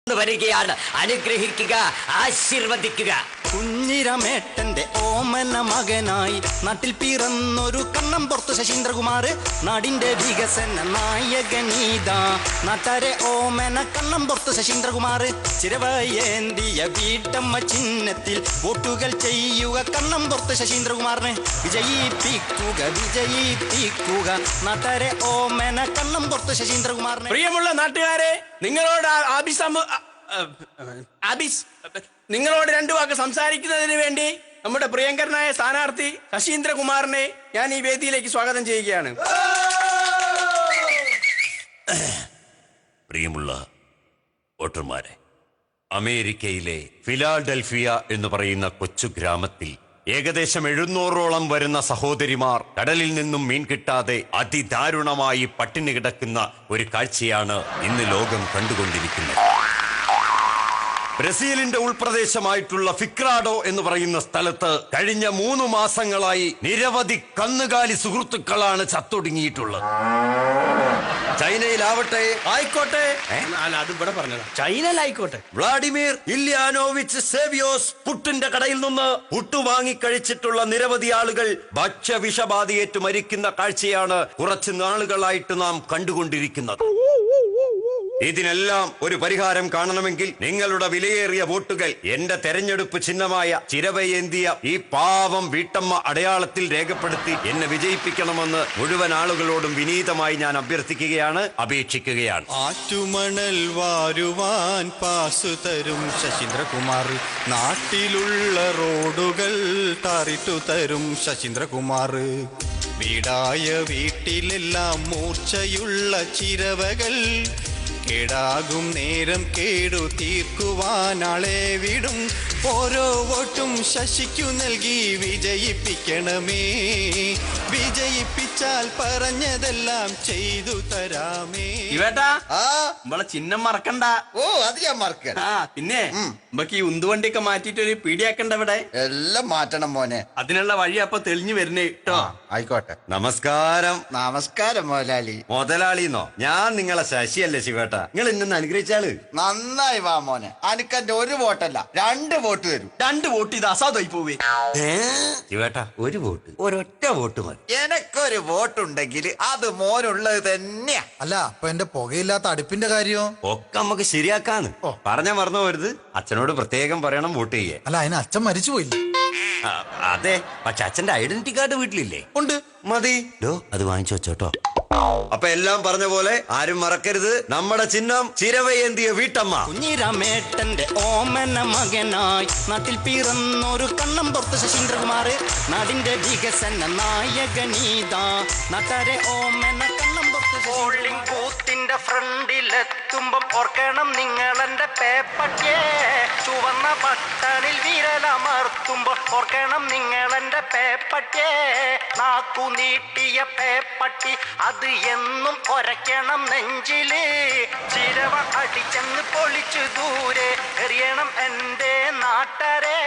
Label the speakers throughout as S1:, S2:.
S1: വരികയാണ്. അനുഗ്രഹിക്കുക, ആശീർവദിക്കുക.
S2: കുഞ്ഞിരമേട്ടന്റെ ഓമന മകനായി നാട്ടിൽ പിറന്നൊരു കണ്ണം പുറത്ത് ശശീന്ദ്രകുമാർ, നാടിന്റെ വികസന നായകനീത നാട്ടാരെ ഓമന കണ്ണം പുറത്ത് ശശീന്ദ്രകുമാർ. ചിരവയേന്തിയ വീട്ടമ്മ ചിഹ്നത്തിൽ വോട്ടുകൾ ചെയ്യുക കണ്ണം പുറത്ത് ശശീന്ദ്രകുമാറിനെ വിജയിപ്പിക്കുക, വിജയിപ്പിക്കുക നാട്ടാരെ ഓമന കണ്ണം പുറത്ത് ശശീന്ദ്രകുമാറിനെ.
S3: പ്രിയമുള്ള നാട്ടുകാരെ, നിങ്ങളോട് നിങ്ങളോട് രണ്ടു വാക്ക് സംസാരിക്കുന്നതിന് വേണ്ടി നമ്മുടെ പ്രിയങ്കരനായ സ്ഥാനാർത്ഥി ശശീന്ദ്രകുമാറിനെ ഞാൻ ഈ വേദിയിലേക്ക് സ്വാഗതം ചെയ്യുകയാണ്.
S4: പ്രിയമുള്ള വോട്ടർമാരെ, അമേരിക്കയിലെ ഫിലാഡൽഫിയ എന്ന് പറയുന്ന കൊച്ചു ഗ്രാമത്തിൽ ഏകദേശം 700ഓളം വരുന്ന സഹോദരിമാർ കടലിൽ നിന്നും മീൻ കിട്ടാതെ അതിദാരുണമായി പട്ടിണി കിടക്കുന്ന ഒരു കാഴ്ചയാണ് ഇന്ന് ലോകം കണ്ടുകൊണ്ടിരിക്കുന്നത്. ബ്രസീലിന്റെ ഉൾപ്രദേശമായിട്ടുള്ള ഫിക്രാഡോ എന്ന് പറയുന്ന സ്ഥലത്ത് കഴിഞ്ഞ 3 മാസങ്ങളായി നിരവധി കന്നുകാലി സുഹൃത്തുക്കളാണ് ചത്തൊടുങ്ങിയിട്ടുള്ളത്. ചൈനയിലാവട്ടെ,
S3: ആയിക്കോട്ടെ, അത് ഇവിടെ പറഞ്ഞതാ, ചൈനയിലായിക്കോട്ടെ,
S4: വ്ളാഡിമിർ ഇല്യാനോവിച്ച് സേവിയോസ് പുട്ടിന്റെ കടയിൽ നിന്ന് പുട്ടു വാങ്ങിക്കഴിച്ചിട്ടുള്ള നിരവധി ആളുകൾ ഭക്ഷ്യവിഷബാധയേറ്റ് മരിക്കുന്ന കാഴ്ചയാണ് കുറച്ച് നാളുകളായിട്ട് നാം കണ്ടുകൊണ്ടിരിക്കുന്നത്. ഇതിനെല്ലാം ഒരു പരിഹാരം കാണണമെങ്കിൽ നിങ്ങളുടെ വിലയേറിയ വോട്ടുകൾ എന്റെ തെരഞ്ഞെടുപ്പ് ചിഹ്നമായ ചിരവയേന്തിയ ഈ പാവം വീട്ടമ്മ അടയാളത്തിൽ രേഖപ്പെടുത്തി എന്നെ വിജയിപ്പിക്കണമെന്ന് മുഴുവൻ ആളുകളോടും വിനീതമായി ഞാൻ അഭ്യർത്ഥിക്കുകയാണ്, അപേക്ഷിക്കുകയാണ്.
S2: ആറ്റുമണൽ വാരുവാൻ പാസു തരും ശശീന്ദ്രകുമാർ, നാട്ടിലുള്ള റോഡുകൾ ടാറിട്ടു തരും ശശീന്ദ്രകുമാർ. വീടായ വീട്ടിലെല്ലാം മൂർച്ചയുള്ള ചിരവകൾ, കേടാകും നേരം കേടു തീർക്കുവാനാളെ വിടും. ഓരോ വോട്ടും ശശിക്കു നൽകി വിജയിപ്പിക്കണമേ, വിജയിപ്പിച്ചാൽ പറഞ്ഞതെല്ലാം ചെയ്തു തരാമേ.
S3: ഇവേട്ടാ, നമ്മളെ ചിഹ്നം മറക്കണ്ട.
S5: ഓ, അത് ഞാൻ മറക്ക.
S3: പിന്നെ നമുക്ക് ഈ ഉന്തുവണ്ടിയൊക്കെ മാറ്റിട്ട് ഒരു പീടിയാക്കണ്ട ഇവിടെ.
S5: എല്ലാം മാറ്റണം മോനെ.
S3: അതിനുള്ള വഴി അപ്പൊ തെളിഞ്ഞു വരുന്നേ കേട്ടോ.
S5: ആയിക്കോട്ടെ.
S4: നമസ്കാരം.
S5: നമസ്കാരം മുതലാളി.
S4: മുതലാളിന്നോ? ഞാൻ നിങ്ങളെ ശശിയല്ലേ ശിവേട്ട, നിങ്ങൾ ഇന്നൊന്ന് അനുഗ്രഹിച്ചാള്.
S5: നന്നായി വാ മോനെ. അനക്കെന്റെ 1 വോട്ടല്ല 2 വോട്ട് തരും.
S3: 2 വോട്ട് ഇത് അസാധുമായി പോവേ.
S4: ശിവേട്ട, 1 വോട്ട്, ഒരൊറ്റ വോട്ട് മതി.
S5: എനക്കൊരു വോട്ടുണ്ടെങ്കിൽ അത് മോനുള്ളത് തന്നെയാ.
S6: അല്ല, അപ്പൊ എന്റെ പുകയില്ലാത്ത അടുപ്പിന്റെ കാര്യോ?
S4: ഒക്കെ നമുക്ക് ശരിയാക്കാന്ന്. പറഞ്ഞ മറന്നു പോരുത്, അച്ഛനോട് പ്രത്യേകം പറയണം വോട്ട് ചെയ്യേ.
S6: അല്ല, അതിന് അച്ഛൻ മരിച്ചുപോയില്ലേ?
S4: അതെ, പക്ഷെ അച്ഛന്റെ ഐഡന്റിറ്റി കാർഡ് വീട്ടിലില്ലേ?
S6: ഉണ്ട്.
S4: മതി, അത് വാങ്ങിച്ചു വെച്ചോട്ടോ. അപ്പൊ എല്ലാം പറഞ്ഞ പോലെ ആരും മറക്കരുത്, നമ്മുടെ ചിഹ്നം ചിരവയേന്തിയ വീട്ടമ്മ.
S2: കുഞ്ഞിരമേട്ടന്റെ ഓമന മകനായി നാട്ടിൽ പിറന്നൊരു കണ്ണം പുറത്ത് ശശീന്ദ്രകുമാർ, നാടിന്റെ വികസന നായകനീത നാട്ടാരെ ഓമന കണ്ണം പുറത്ത്. പോളിംഗ് ബൂത്തിന്റെ ഫ്രണ്ടിലെത്തുമ്പം ഓർക്കണം നിങ്ങളെന്റെ പേപ്പട്ടിയെ, ചുവന്ന ബട്ടണിൽ വിരലമർത്തുമ്പോൾ ഓർക്കണം നിങ്ങളെന്റെ പേപ്പട്ടിയെ. നാക്കു നീട്ടിയ പേപ്പട്ടി അത് എന്നും ഒരയ്ക്കണം നെഞ്ചില്, ചിരവ അടിച്ചെന്ന് പൊളിച്ചു ദൂരെ എറിയണം എന്റെ നാട്ടരെ.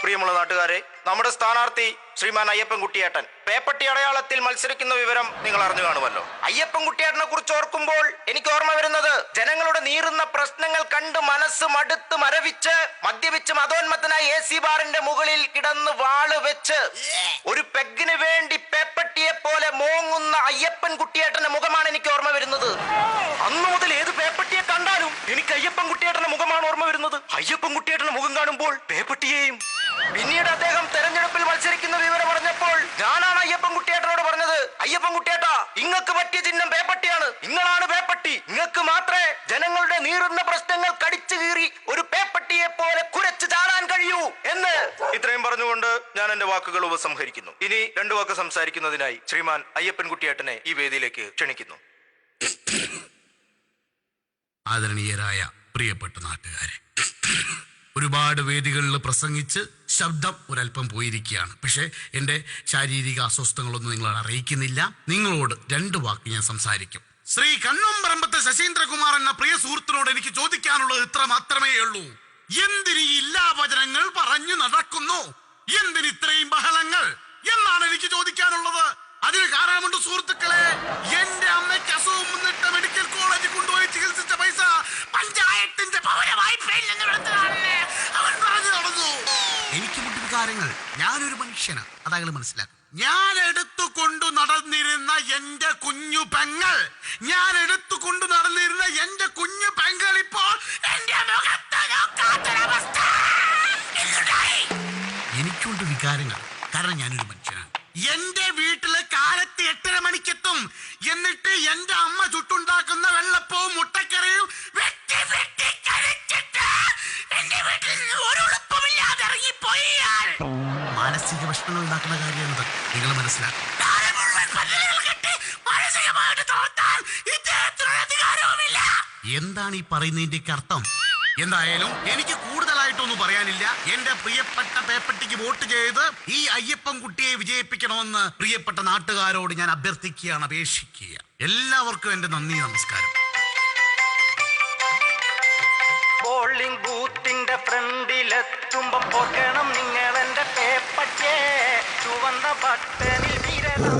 S7: പ്രിയമുള്ള നാട്ടുകാരെ, നമ്മുടെ സ്ഥാനാർത്ഥി ശ്രീമാൻ അയ്യപ്പൻകുട്ടിയേട്ടൻ പേപ്പട്ടി അടയാളത്തിൽ മത്സരിക്കുന്ന വിവരം നിങ്ങൾ അറിഞ്ഞു കാണുമല്ലോ. അയ്യപ്പൻകുട്ടിയേട്ടനെ കുറിച്ച് ഓർക്കുമ്പോൾ എനിക്ക് ഓർമ്മ വരുന്നത് ജനങ്ങളുടെ നീറുന്ന പ്രശ്നങ്ങൾ കണ്ട് മനസ്സ് മടുത്ത് മരവിച്ച് മദ്യപിച്ച് മതോന്മത്തനായി AC ബാറിന്റെ മുകളിൽ കിടന്ന് വാള് വെച്ച് ഒരു പെഗ്ഗിന് വേണ്ടി പേപ്പട്ടിയെ പോലെ മോങ്ങുന്ന അയ്യപ്പൻകുട്ടിയേട്ടന്റെ മുഖമാണ് എനിക്ക് ഓർമ്മ വരുന്നത്. അന്നു മുതൽ ഏത് പേപ്പട്ടിയെ കണ്ടാലും എനിക്ക് അയ്യപ്പൻകുട്ടിയേട്ടന്റെ മുഖമാണ് ഓർമ്മ വരുന്നത്. അയ്യപ്പൻകുട്ടിയേട്ടന്റെ മുഖം കാണുമ്പോൾ പേപ്പട്ടിയെയും. പിന്നീട് അദ്ദേഹം തെരഞ്ഞെടുപ്പിൽ മത്സരിക്കുന്ന വിവരം അറിഞ്ഞപ്പോൾ ഞാനാണ് അയ്യപ്പൻകുട്ടിയേട്ടനോട് പറഞ്ഞത്, അയ്യപ്പൻകുട്ടിയേട്ടാ, ഇങ്ങക്ക് പറ്റിയ ചിഹ്നം പേപ്പട്ടിയാണ്, നിങ്ങളാണ് പേപ്പട്ടി, ഇങ്ങക്ക് മാത്രമേ ജനങ്ങളുടെ നീറുന്ന പ്രശ്നങ്ങൾ കടിച്ചു കീറി ഒരു പേപ്പട്ടിയെ പോലെ കുരച്ചു ചാടാൻ കഴിയൂ എന്ന്. ഇത്രയും പറഞ്ഞുകൊണ്ട് ഞാൻ എന്റെ വാക്കുകൾ ഉപസംഹരിക്കുന്നു. ഇനി 2 വാക്ക് സംസാരിക്കുന്നതിനായി ശ്രീമാൻ അയ്യപ്പൻകുട്ടിയേട്ടനെ ഈ വേദിയിലേക്ക് ക്ഷണിക്കുന്നു.
S8: ആദരണീയരായ പ്രിയപ്പെട്ട നാട്ടുകാരെ, ഒരുപാട് വേദികളിൽ പ്രസംഗിച്ച് ശബ്ദം ഒരല്പം പോയിരിക്കുകയാണ്. പക്ഷേ എൻ്റെ ശാരീരിക അസ്വസ്ഥങ്ങളൊന്നും നിങ്ങളെ അറിയിക്കുന്നില്ല. നിങ്ങളോട് 2 വാക്ക് ഞാൻ സംസാരിക്കും. ശ്രീ കണ്ണുംപറമ്പത്തെ ശശീന്ദ്രകുമാർ എന്ന പ്രിയ സുഹൃത്തിനോട് എനിക്ക് ചോദിക്കാനുള്ളത് ഇത്ര മാത്രമേ ഉള്ളൂ. എന്തിന് ഈ ഇല്ലാവചനങ്ങൾ പറഞ്ഞു നടക്കുന്നു? എന്തിന് ഇത്രയും ബഹളങ്ങൾ എന്നാണ് എനിക്ക് ചോദിക്കാനുള്ളത്. അതിന് കാരണമുണ്ട് സുഹൃത്തുക്കളെ. എന്റെ അമ്മയ്ക്ക് അസുഖം വന്നിട്ട് മെഡിക്കൽ കോളേജിൽ കൊണ്ടുപോയി ചികിത്സിച്ച പൈസ വികാരങ്ങൾ. ഞാനൊരു മനുഷ്യനാണ്, അതയാൾ മനസ്സിലാക്കും. ഞാൻ എടുത്തുകൊണ്ടു നടന്നിരുന്ന എന്റെ കുഞ്ഞു പെങ്ങൾ, ഇപ്പോൾ എന്റെ മുഖത്ത് നോക്കാത്തൊരവസ്ഥ. എനിക്കുണ്ട് വികാരങ്ങൾ, കാരണം ഞാനൊരു മനുഷ്യനാണ്. എന്റെ വീട്ടില് കാലത്ത് 8:30 മണിക്കെത്തും. എന്നിട്ട് എന്റെ അമ്മ ചുട്ടുണ്ടാക്കുന്ന വെള്ളപ്പവും മുട്ടക്കറിയും വെട്ടി വെട്ടി കഴിച്ചിട്ട് എന്റെ വീട്ടിൽ ഒരു ഉളുപ്പമില്ലാതെ ഇറങ്ങിപ്പോയി. മാനസിക പ്രശ്നങ്ങൾ ഉണ്ടാക്കുന്ന കാര്യമാണത്, നിങ്ങൾ മനസ്സിലാക്കും. എന്താണ് ഈ പറയുന്നതിന്റെ അർത്ഥം? എന്തായാലും എനിക്ക് കൂടുതലായിട്ടൊന്നും പറയാനില്ല. എന്റെ പ്രിയപ്പെട്ട പേപ്പട്ടിക്ക് വോട്ട് ചെയ്ത് ഈ അയ്യപ്പൻകുട്ടിയെ വിജയിപ്പിക്കണമെന്ന് പ്രിയപ്പെട്ട നാട്ടുകാരോട് ഞാൻ അഭ്യർത്ഥിക്കുകയാണ്, അപേക്ഷിക്കുക. എല്ലാവർക്കും എന്റെ നന്ദി, നമസ്കാരം.
S2: പോളിംഗ് ബൂത്തിന്റെ ഫ്രണ്ടിലെത്തുമ്പോ പോകണം നിങ്ങൾ എന്റെ പേപ്പറ്റേ. ചുവന്ന ബട്ടണിൽ വിരലം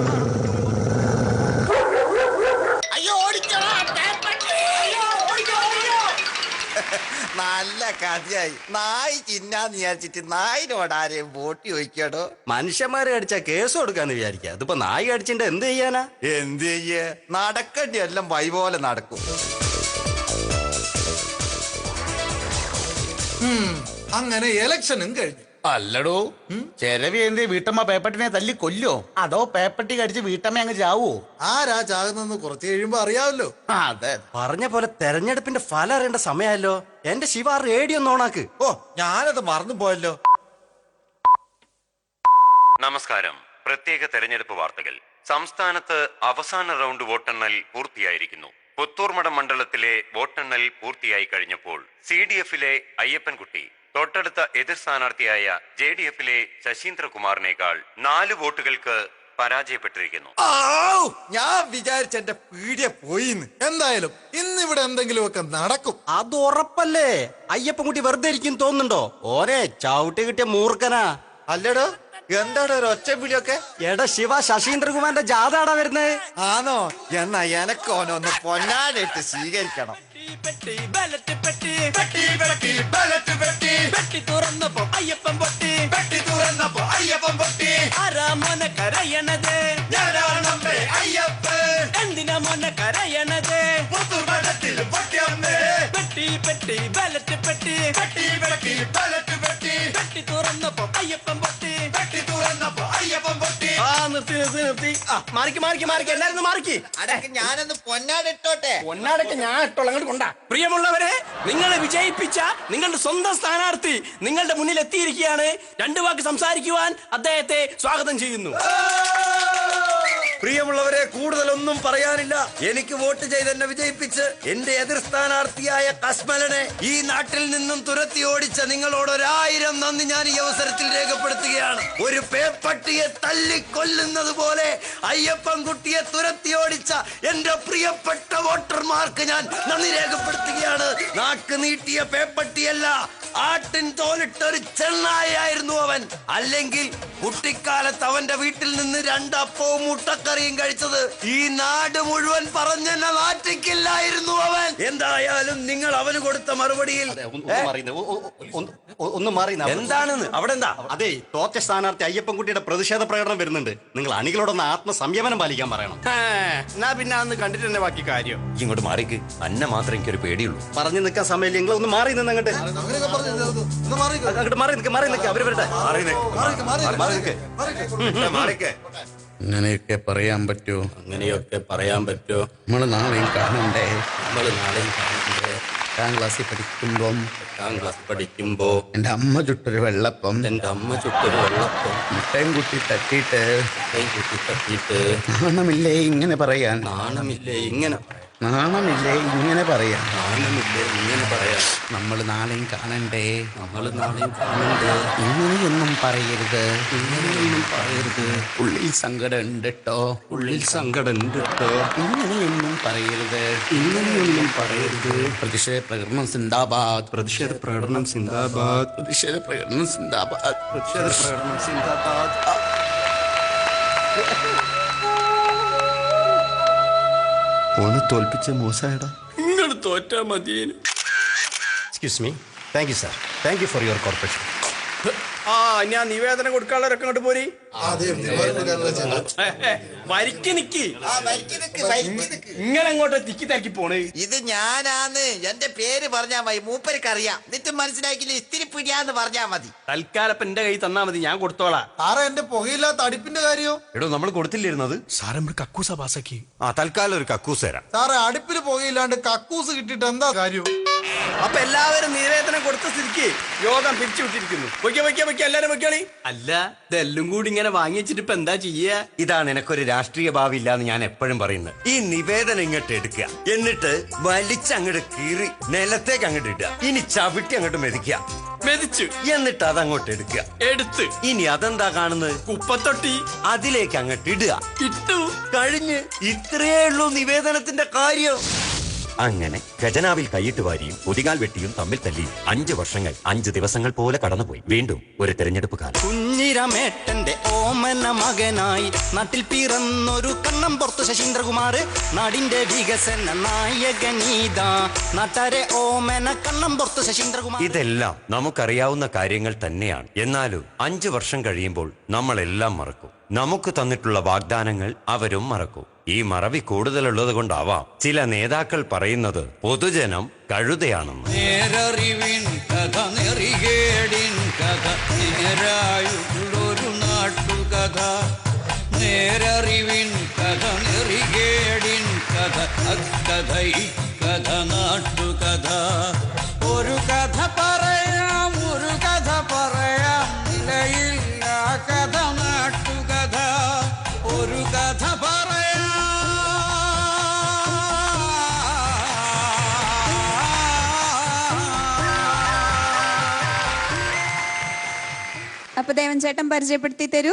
S5: നല്ല കഥയായി. നായി ചിന്നാന്ന് വിചാരിച്ചിട്ട് നായിനോട് ആരെയും വോട്ട് ചോദിക്കടോ.
S3: മനുഷ്യന്മാരെ അടിച്ചാ കേസ് കൊടുക്കാന്ന് വിചാരിക്കുക. അതിപ്പോ നായി അടിച്ചിട്ട് എന്ത് ചെയ്യാനാ?
S5: എന്ത് ചെയ്യേ, നടക്കേണ്ടി എല്ലാം വൈപോലെ നടക്കും.
S6: അങ്ങനെ ഇലക്ഷനും കഴിഞ്ഞു.
S9: അല്ലടോ, ചെലവി എന്റെ വീട്ടമ്മ പേപ്പട്ടിനെ തല്ലി കൊല്ലോ അതോ പേപ്പട്ടി കടിച്ച് വീട്ടമ്മ അങ്ങ് ചാവോ?
S6: ആരാ ചാകുന്നെന്ന് കുറച്ച് കഴിയുമ്പോ അറിയാമല്ലോ.
S9: അതെ,
S3: പറഞ്ഞ പോലെ തെരഞ്ഞെടുപ്പിന്റെ ഫലം അറിയേണ്ട സമയമല്ലോ. എന്റെ ശിവ റേഡിയോ ഒന്ന് ഓണാക്ക്.
S5: ഓ, ഞാനത് മറന്നു പോയല്ലോ.
S4: നമസ്കാരം. പ്രത്യേക തെരഞ്ഞെടുപ്പ് വാർത്തകൾ. സംസ്ഥാനത്ത് അവസാന റൗണ്ട് വോട്ടെണ്ണൽ പൂർത്തിയായിരിക്കുന്നു. പുത്തൂർമഠം മണ്ഡലത്തിലെ വോട്ടെണ്ണൽ പൂർത്തിയായി കഴിഞ്ഞപ്പോൾ CDF-ലെ അയ്യപ്പൻകുട്ടി തൊട്ടടുത്ത എതിർ സ്ഥാനാർത്ഥിയായ JDF-ലെ ശശീന്ദ്രകുമാറിനേക്കാൾ 4 വോട്ടുകൾക്ക് പരാജയപ്പെട്ടിരിക്കുന്നു.
S5: ഞാൻ വിചാരിച്ച എന്റെ പീഡിയ പോയിന്ന്.
S6: എന്തായാലും ഇന്നിവിടെ എന്തെങ്കിലുമൊക്കെ നടക്കും.
S3: അത് ഉറപ്പല്ലേ? അയ്യപ്പൻകുട്ടി വെറുതെ ഇരിക്കും തോന്നുന്നുണ്ടോ? ഓരേ ചവിട്ടി കിട്ടിയ മൂർഖനാ.
S5: അല്ലടോ, എന്താടോ ഒരു ഒച്ചപ്പിടിയൊക്കെ?
S3: എടാ ശിവ, ശശീന്ദ്രകുമാറിന്റെ ജാഥാടാ വരുന്നേ.
S5: ആണോ? എന്നാ എനക്കോനൊന്ന് പൊന്നാനായിട്ട് സ്വീകരിക്കണം.
S2: പെട്ടി ബലറ്റ് പെട്ടി പെട്ടി പെട്ടി ബലറ്റ് പെട്ടി പെട്ടി തുറന്നപ്പോ അയ്യപ്പൻ പൊട്ടി പെട്ടി തുറന്നപ്പോ അയ്യപ്പൻ പൊട്ടി. ആരാ മോനെ കരയണത്? ഞാനാണമ്മേ അയ്യപ്പൻ. എന്തിനാ മോനെ കരയണത്? പുത്തുമഠത്തിൽ പൊട്ടിയമ്മേ. പെട്ടി പെട്ടി ബലറ്റ് പെട്ടി പെട്ടി പെട്ടി ബലറ്റ് പെട്ടി പെട്ടി തുറന്നപ്പോ അയ്യപ്പൻ പൊട്ടി പെട്ടി തുറന്നപ്പോ അയ്യപ്പൻ പൊട്ടി. ആ നിർത്തി നിർത്തി നിർത്തി. ആ മാറിക്ക് മാറിക്ക് മാറിക്ക്, എല്ലാരും മാറിക്ക്.
S5: അടക്ക് ഞാനൊന്ന് പൊന്നാടിട്ടോട്ടെ.
S2: പൊന്നാടൊക്കെ ഞാൻ ഇട്ടോളാം, അങ്ങോട്ട് കൊണ്ടാ. പ്രിയമുള്ളവരെ, നിങ്ങളെ വിജയിപ്പിച്ച നിങ്ങളുടെ സ്വന്തം സ്ഥാനാർത്ഥി നിങ്ങളുടെ മുന്നിൽ എത്തിയിരിക്കുകയാണ്. 2 വാക്ക് സംസാരിക്കുവാൻ അദ്ദേഹത്തെ സ്വാഗതം ചെയ്യുന്നു.
S4: പ്രിയമുള്ളവരെ, കൂടുതലൊന്നും പറയാനില്ല. എനിക്ക് വോട്ട് ചെയ്ത് എന്നെ വിജയിപ്പിച്ച് എന്റെ എതിർ സ്ഥാനാർത്ഥിയായ കസ്മലനെ ഈ നാട്ടിൽ നിന്നും തുരത്തി ഓടിച്ച നിങ്ങളോട് 1000 നന്ദി ഞാൻ ഈ അവസരത്തിൽ രേഖപ്പെടുത്തുകയാണ്. ഒരു പേപ്പട്ടിയെ തല്ലിക്കൊല്ലുന്നത് പോലെ അയ്യപ്പൻകുട്ടിയെ തുരത്തി ഓടിച്ച എന്റെ പ്രിയപ്പെട്ട വോട്ടർമാർക്ക് ഞാൻ നന്ദി രേഖപ്പെടുത്തുകയാണ്. നാക്ക് നീട്ടിയ പേപ്പട്ടിയല്ല, ആട്ടിൻ തോലിട്ടൊരു ചെന്നായായിരുന്നു അവൻ. അല്ലെങ്കിൽ കുട്ടിക്കാലത്ത് അവന്റെ വീട്ടിൽ നിന്ന് 2 അപ്പവും മുട്ടക്കറിയും കഴിച്ചത് ഈ നാട് മുഴുവൻ പറഞ്ഞെന്നെ നാറ്റിക്കില്ലായിരുന്നു അവൻ. എന്തായാലും നിങ്ങൾ അവന് കൊടുത്ത മറുപടിയിൽ
S3: ഒന്ന് മാറി.
S4: എന്താണെന്ന് അവിടെ എന്താ?
S3: അതെ, തോറ്റ സ്ഥാനാർത്ഥി അയ്യപ്പൻകുട്ടിയുടെ പ്രതിഷേധ പ്രകടനം വരുന്നുണ്ട്. നിങ്ങൾ അണികളോടൊന്ന് ആത്മസംയമനം പാലിക്കാൻ പറയണം.
S2: എന്നാ പിന്നെ അന്ന് കണ്ടിട്ട് തന്നെ ബാക്കി കാര്യം.
S4: ഇങ്ങോട്ട് മാറിക്ക്. അന്നെ മാത്രം എനിക്കൊരു പേടിയുള്ളൂ.
S3: പറഞ്ഞു നിൽക്കാൻ സമയമില്ല. നിങ്ങൾ ഒന്ന് മാറി നിന്ന് അങ്ങോട്ട് അങ്ങോട്ട് മാറി നിൽക്കുക. മാറി നിൽക്കുക. അവര് വരട്ടെ.
S9: അങ്ങനെയൊക്കെ പറയാൻ പറ്റുമോ?
S3: അങ്ങനെയൊക്കെ പറയാൻ പറ്റുമോ?
S9: നമ്മള് നാളെയും കാണണ്ടേ?
S3: നമ്മൾ നാളെയും കാണുന്നുണ്ട്.
S9: 8ാം ക്ലാസ്സിൽ
S3: പഠിക്കുമ്പോ
S9: എന്റെ അമ്മ ചുട്ടൊരു വെള്ളപ്പം,
S3: എന്റെ അമ്മ ചുട്ടൊരു വെള്ളപ്പം
S9: മുട്ടയും കുട്ടി തട്ടിയിട്ട്
S3: തട്ടിയിട്ട്
S9: നാണമില്ലേ ഇങ്ങനെ പറയാൻ?
S3: നാണമില്ലേ ഇങ്ങനെ
S9: നാണമില്ലേ ഇങ്ങനെ പറയാൻ?
S3: നാണമില്ലേ ഇങ്ങനെ പറയാൻ?
S9: നമ്മൾ നാളെയും കാണണ്ടേ?
S3: നമ്മൾ നാളെയും കാണുന്നുണ്ട്.
S9: ഇങ്ങനെയൊന്നും പറയരുത്,
S3: ഇങ്ങനെയൊന്നും പറയരുത്.
S9: ഉള്ളിൽ സങ്കടം ഉണ്ട് ട്ടോ,
S3: ഉള്ളിൽ സങ്കടം ഉണ്ട് കേട്ടോ.
S9: ഇങ്ങനെയൊന്നും പറയരുത്,
S3: ഇങ്ങനെയൊന്നും പറയരുത്.
S9: പ്രതിഷേധ പ്രകടനം സിന്ദാബാദ്,
S3: പ്രതിഷേധ പ്രകടനം സിന്ദാബാദ്,
S9: പ്രതിഷേധ പ്രകടനം സിന്ദാബാദ്,
S3: പ്രതിഷേധ പ്രകടനം സിന്ദാബാദ്. ഓനെ തോൽപ്പിച്ച മോശമായടാ.
S2: നിങ്ങൾ തോറ്റാ മതിയേനു.
S3: Excuse me. Thank you sir. Thank you for your corporation. ആ ഞാൻ നിവേദനം കൊടുക്കാനുള്ളവരൊക്കെ ഇങ്ങോട്ട് പോരി.
S6: അതെ
S3: വരിക്ക് നിക്കി.
S5: ആ, വരിക്ക് നിക്ക്, വരിക്ക് നിക്ക്.
S3: ഇങ്ങനെ അങ്ങോട്ട് തിക്കി തിരക്കി പോണ്.
S5: ഇത് ഞാനാന്ന് എന്റെ പേര് പറഞ്ഞാ മതി, മൂപ്പർക്ക് അറിയാം. എന്നിട്ട് മനസ്സിലാക്കില്ല ഇത്തിരി പിടിയാന്ന് പറഞ്ഞാ മതി.
S3: തൽക്കാലം ഇപ്പൊ എന്റെ കൈ തന്നാ മതി, ഞാൻ കൊടുത്തോളാം.
S6: സാറേ എന്റെ പുകയില്ലാത്ത അടുപ്പിന്റെ കാര്യോ?
S4: എടോ നമ്മൾ കൊടുത്തില്ലിരുന്നത്.
S3: സാറേ നമ്മുടെ കക്കൂസ പാസാക്കി.
S4: ആ തൽക്കാലം ഒരു കക്കൂസ് തരാം.
S6: സാറേ അടുപ്പിൽ പുകയില്ലാണ്ട് കക്കൂസ് കിട്ടിയിട്ട് എന്താ കാര്യം?
S3: അപ്പൊ എല്ലാവരും നിവേദനം കൊടുത്ത സ്ഥിതിക്ക് യോഗം പിരിച്ചുവിട്ടിരിക്കുന്നു. വയ്ക്ക എല്ലാരും വയ്ക്കാളി. അല്ല ഇതെല്ലാം കൂടി ഇങ്ങനെ വാങ്ങി വെച്ചിട്ട് ഇപ്പൊ എന്താ ചെയ്യാ?
S4: ഇതാ നിനക്കൊരു രാഷ്ട്രീയ ഭാവി ഇല്ലാന്ന് ഞാൻ എപ്പോഴും പറയുന്നത്. ഈ നിവേദനം ഇങ്ങോട്ട് എടുക്കുക, എന്നിട്ട് വലിച്ചങ്ങോട്ട് കീറി നിലത്തേക്ക് അങ്ങോട്ട് ഇടുക. ഇനി ചവിട്ടി അങ്ങോട്ട് മെതിക്കുക.
S3: മെതിച്ചു.
S4: എന്നിട്ട് അതങ്ങോട്ട് എടുക്കുക.
S3: എടുത്ത്.
S4: ഇനി അതെന്താ കാണുന്നത്?
S3: കുപ്പത്തൊട്ടി.
S4: അതിലേക്ക് അങ്ങോട്ട് ഇടുക.
S3: ഇട്ടു.
S4: കഴിഞ്ഞ്. ഇത്രയേ ഉള്ളൂ നിവേദനത്തിന്റെ കാര്യം. അങ്ങനെ ഖജനാവിൽ കൈയിട്ട് വാരിയും ഒതികാൽ വെട്ടിയും തമ്മിൽ തല്ലിയും 5 വർഷങ്ങൾ 5 ദിവസങ്ങൾ പോലെ കടന്നുപോയി. വീണ്ടും ഒരു തെരഞ്ഞെടുപ്പ് കാലം.
S2: കുഞ്ഞിരമേട്ടന്റെ ഓമന മകനായി നാട്ടിൽ പിറന്നൊരു കണ്ണം പുറത്ത് ശശീന്ദ്രകുമാർ, നാടിന്റെ വികസന നായകനീത നാട്ടാരെ ഓമന കണ്ണം പുറത്ത് ശശീന്ദ്രകുമാർ.
S4: ഇതെല്ലാം നമുക്കറിയാവുന്ന കാര്യങ്ങൾ തന്നെയാണ്. എന്നാലും 5 വർഷം കഴിയുമ്പോൾ നമ്മളെല്ലാം മറക്കും. നമുക്ക് തന്നിട്ടുള്ള വാഗ്ദാനങ്ങൾ അവരും മറക്കും. ഈ മറവി കൂടുതലുള്ളത് കൊണ്ടാവാം ചില നേതാക്കൾ പറയുന്നത് പൊതുജനം കഴുതയാണെന്ന്.
S2: നേരറിവിൻ കഥ, നെറികേടിൻ കഥ, നേരായുള്ളൊരു നാട്ടുകഥ. നേരറിവിൻ കഥ, നെറികേടിൻ കഥ, അക്കഥ ഇക്കഥ നാട്ടുകഥ. ഒരു കഥ പറയാം, ഒരു കഥ പറയാം, നിലയില്ല കഥ നാട്ടുകഥ. ഒരു കഥ പറയാം.
S10: അപ്പൊ ദേവൻ ചേട്ടൻ പരിചയപ്പെടുത്തി തരൂ.